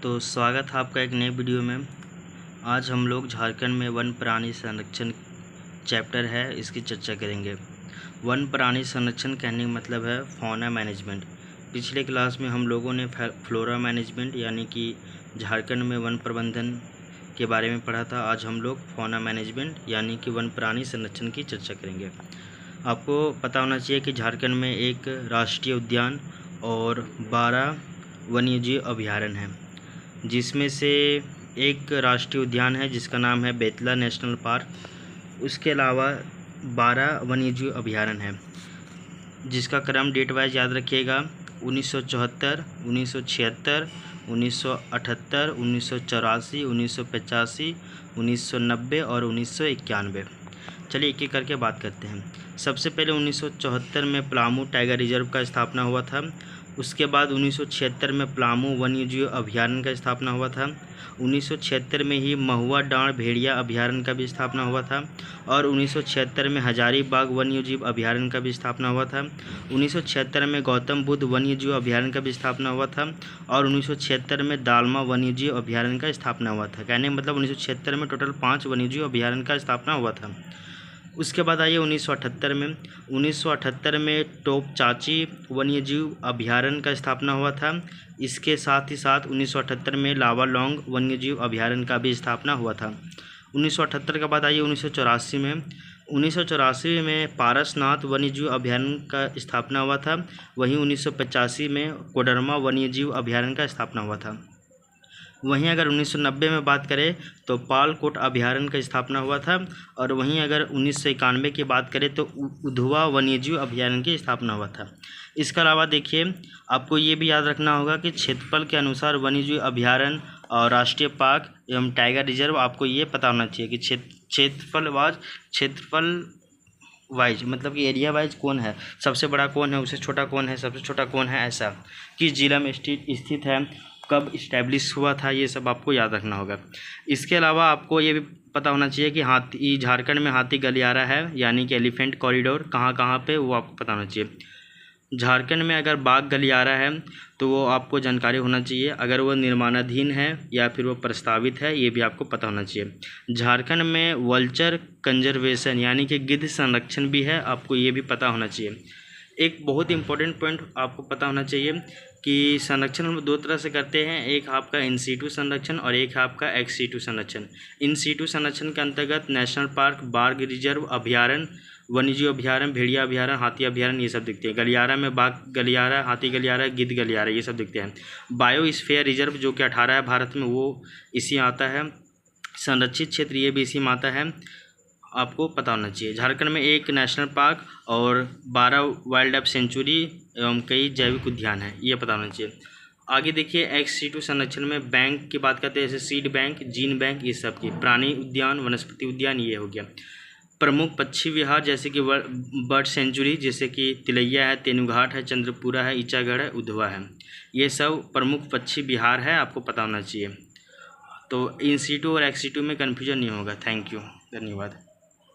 तो स्वागत है आपका एक नए वीडियो में। आज हम लोग झारखंड में वन प्राणी संरक्षण चैप्टर है इसकी चर्चा करेंगे। वन प्राणी संरक्षण कहने का मतलब है फौना मैनेजमेंट। पिछले क्लास में हम लोगों ने फ्लोरा मैनेजमेंट यानी कि झारखंड में वन प्रबंधन के बारे में पढ़ा था। आज हम लोग फौना मैनेजमेंट यानी कि वन प्राणी संरक्षण की चर्चा करेंगे। आपको पता होना चाहिए कि झारखंड में एक राष्ट्रीय उद्यान और 12 वन्यजीव अभयारण्य हैं, जिसमें से एक राष्ट्रीय उद्यान है जिसका नाम है बेतला नेशनल पार्क। उसके अलावा 12 वन्यजीव अभयारण्य हैं, जिसका क्रम डेट वाइज याद रखिएगा 1974, 1976, 1978, 1984, 1985, 1990 और 1991। चलिए एक एक करके बात करते हैं। सबसे पहले 1974 में पलामू टाइगर रिजर्व का स्थापना हुआ था। उसके बाद 1976 में पलामू वन्यजीव अभयारण्य का स्थापना हुआ था। 1976 में ही महुआ डांड भेड़िया अभयारण्य का भी स्थापना हुआ था और 1976 में हजारीबाग वन्यजीव अभयारण्य का भी स्थापना हुआ था। 1976 में गौतम बुद्ध वन्यजीव अभयारण्य का भी स्थापना हुआ था और 1976 में दालमा वन्यजीव अभयारण्य का स्थापना हुआ था। कहने का मतलब 1976 में टोटल 5 वन्यजीव अभयारण्य का स्थापना हुआ था। उसके बाद आइए 1978 में। 1978 में टोप चाची वन्यजीव अभयारण्य का स्थापना हुआ था। इसके साथ ही साथ 1978 में लावालौंग वन्यजीव अभयारण्य का भी स्थापना हुआ था। 1978 के बाद आइए 1984 में। 1984 में पारसनाथ वन्यजीव अभयारण्य का स्थापना हुआ था। वहीं 1985 में कोडरमा वन्यजीव अभयारण्य का स्थापना हुआ था। वहीं अगर 1990 में बात करें तो पालकोट अभयारण्य का स्थापना हुआ था और वहीं अगर 1991 की बात करें तो उधवा वन्यजीव अभयारण्य की स्थापना हुआ था। इसके अलावा देखिए, आपको ये भी याद रखना होगा कि क्षेत्रफल के अनुसार वन्यजीव अभयारण्य और राष्ट्रीय पार्क एवं टाइगर रिजर्व आपको ये पता होना चाहिए कि क्षेत्रफल वाइज मतलब कि एरिया वाइज कौन है, सबसे बड़ा कौन है, उससे छोटा कौन है, सबसे छोटा कौन है, ऐसा किस जिला में स्थित है, कब इस्टेब्लिश हुआ था, ये सब आपको याद रखना होगा। इसके अलावा आपको ये भी पता होना चाहिए कि झारखंड में हाथी गलियारा है यानी कि एलिफेंट कॉरिडोर कहाँ पे, वो आपको पता होना चाहिए। झारखंड में अगर बाघ गलियारा है तो वो आपको जानकारी होना चाहिए, अगर वो निर्माणाधीन है या फिर वो प्रस्तावित है, ये भी आपको पता होना चाहिए। झारखंड में वल्चर कंजर्वेशन यानी कि गिद्ध संरक्षण भी है, आपको ये भी पता होना चाहिए। एक बहुत इंपॉर्टेंट पॉइंट आपको पता होना चाहिए कि संरक्षण हम 2 तरह से करते हैं, एक आपका इन सीटू संरक्षण और एक आपका एक्स सीटू संरक्षण। इन सीटू संरक्षण के अंतर्गत नेशनल पार्क, बाघ रिजर्व, अभयारण्य, वन्यजीव अभयारण्य, भेड़िया अभयारण्य, हाथी अभयारण्य, ये सब दिखते हैं। गलियारा में बाघ गलियारा, हाथी गलियारा, गिद्ध गलियारा, ये सब दिखते हैं। बायोस्फीयर रिजर्व जो कि 18 है भारत में, वो इसी आता है। संरक्षित क्षेत्र ये भी इसी में आता है, आपको पता होना चाहिए। झारखंड में एक नेशनल पार्क और 12 वाइल्ड लाइफ सेंचुरी एवं कई जैविक उद्यान हैं, ये पता होना चाहिए। आगे देखिए, एक्स सीटू संरक्षण में बैंक की बात करते हैं, जैसे सीड बैंक, जीन बैंक, ये सब की। प्राणी उद्यान, वनस्पति उद्यान, ये हो गया। प्रमुख पक्षी विहार जैसे कि बर्ड सेंचुरी जैसे कि तिलैया है, तेनुघाट है, चंद्रपुरा है, ईचागढ़ है, उधवा है, ये सब प्रमुख पक्षी विहार है, आपको पता होना चाहिए। तो इन सीटू और एक्स सीटू में कन्फ्यूजन नहीं होगा। थैंक यू, धन्यवाद।